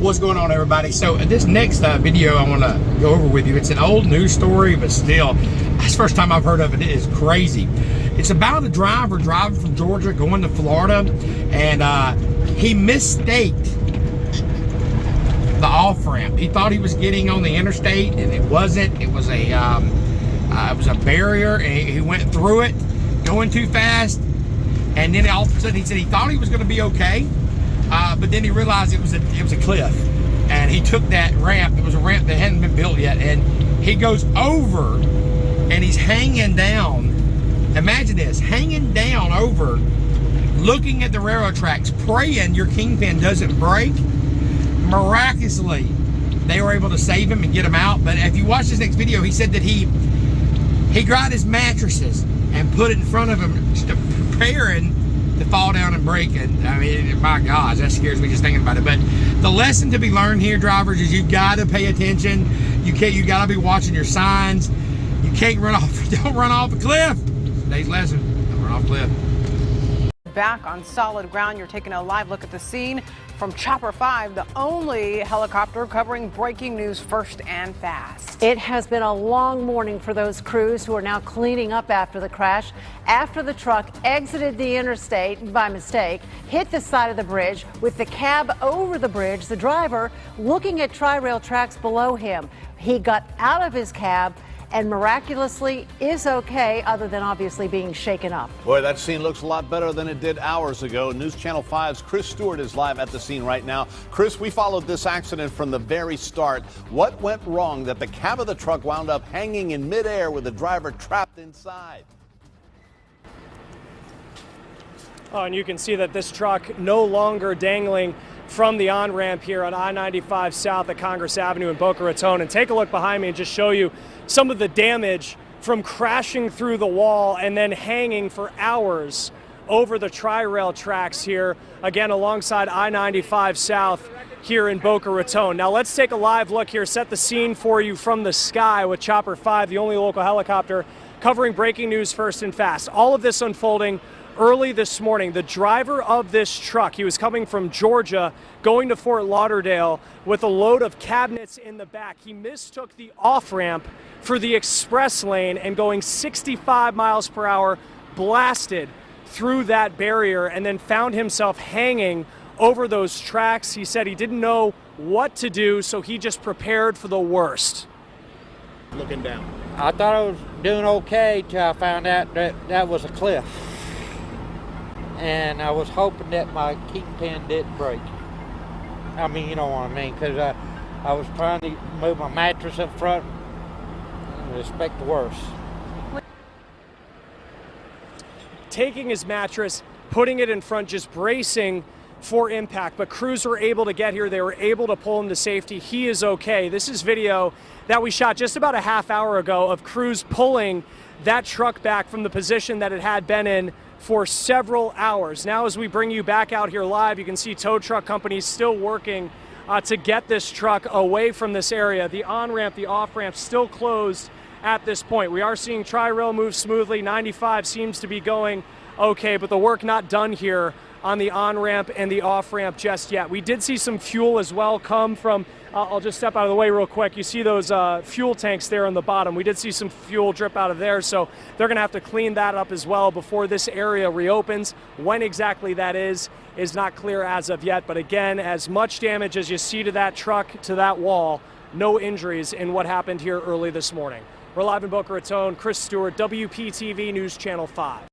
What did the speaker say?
What's going on, everybody? So this next video I want to go over with you, it's an old news story, but still, that's the first time I've heard of it. It is crazy. It's about a driver driving from Georgia going to Florida, and he mistaked the off-ramp. He thought he was getting on the interstate, and it wasn't. It was a barrier, and he went through it going too fast, and then all of a sudden he said he thought he was going to be okay. But then he realized it was a cliff, and he took that ramp. It was a ramp that hadn't been built yet, and he goes over, and he's hanging down. Imagine this, hanging down over, looking at the railroad tracks, praying your kingpin doesn't break. Miraculously, they were able to save him and get him out. But if you watch this next video, he said that he grabbed his mattresses and put it in front of him, just preparing to fall down and break. And I mean, my gosh, that scares me just thinking about it. But the lesson to be learned here, drivers, is you got to pay attention. You got to be watching your signs. You can't run off. Don't run off a cliff. Today's lesson: don't run off a cliff. Back on solid ground, you're taking a live look at the scene from Chopper 5, the only helicopter covering breaking news first and fast. It has been a long morning for those crews who are now cleaning up after the crash. After the truck exited the interstate by mistake, hit the side of the bridge with the cab over the bridge, the driver looking at Tri-Rail tracks below him. He got out of his cab and miraculously is okay, other than obviously being shaken up. Boy, that scene looks a lot better than it did hours ago. News Channel 5's Chris Stewart is live at the scene right now. Chris, we followed this accident from the very start. What went wrong that the cab of the truck wound up hanging in midair with the driver trapped inside? Oh, and you can see that this truck no longer dangling from the on-ramp here on I-95 South at Congress Avenue in Boca Raton. And take a look behind me and just show you some of the damage from crashing through the wall and then hanging for hours over the Tri-Rail tracks here, again alongside I-95 South here in Boca Raton. Now let's take a live look here, set the scene for you from the sky with Chopper 5, the only local helicopter covering breaking news first and fast. All of this unfolding early this morning. The driver of this truck, he was coming from Georgia going to Fort Lauderdale with a load of cabinets in the back. He mistook the off-ramp for the express lane and going 65 miles per hour blasted through that barrier and then found himself hanging over those tracks. He said he didn't know what to do, so he just prepared for the worst. Looking down. I thought I was doing okay till I found out that that was a cliff. And I was hoping that my kingpin didn't break. I mean, you know what I mean, because I was trying to move my mattress up front and expect the worst. Taking his mattress, putting it in front, just bracing for impact. But crews were able to get here. They were able to pull him to safety. He is okay. This is video that we shot just about a half hour ago of crews pulling that truck back from the position that it had been in for several hours. Now, as we bring you back out here live, you can see tow truck companies still working to get this truck away from this area. The on-ramp, the off-ramp still closed at this point. We are seeing Tri-Rail move smoothly. 95 seems to be going okay, but the work not done here on the on-ramp and the off-ramp just yet. We did see some fuel as well come from, I'll just step out of the way real quick. You see those fuel tanks there on the bottom. We did see some fuel drip out of there, so they're gonna have to clean that up as well before this area reopens. When exactly that is not clear as of yet, but again, as much damage as you see to that truck, to that wall, no injuries in what happened here early this morning. We're live in Boca Raton. Chris Stewart, WPTV News Channel 5.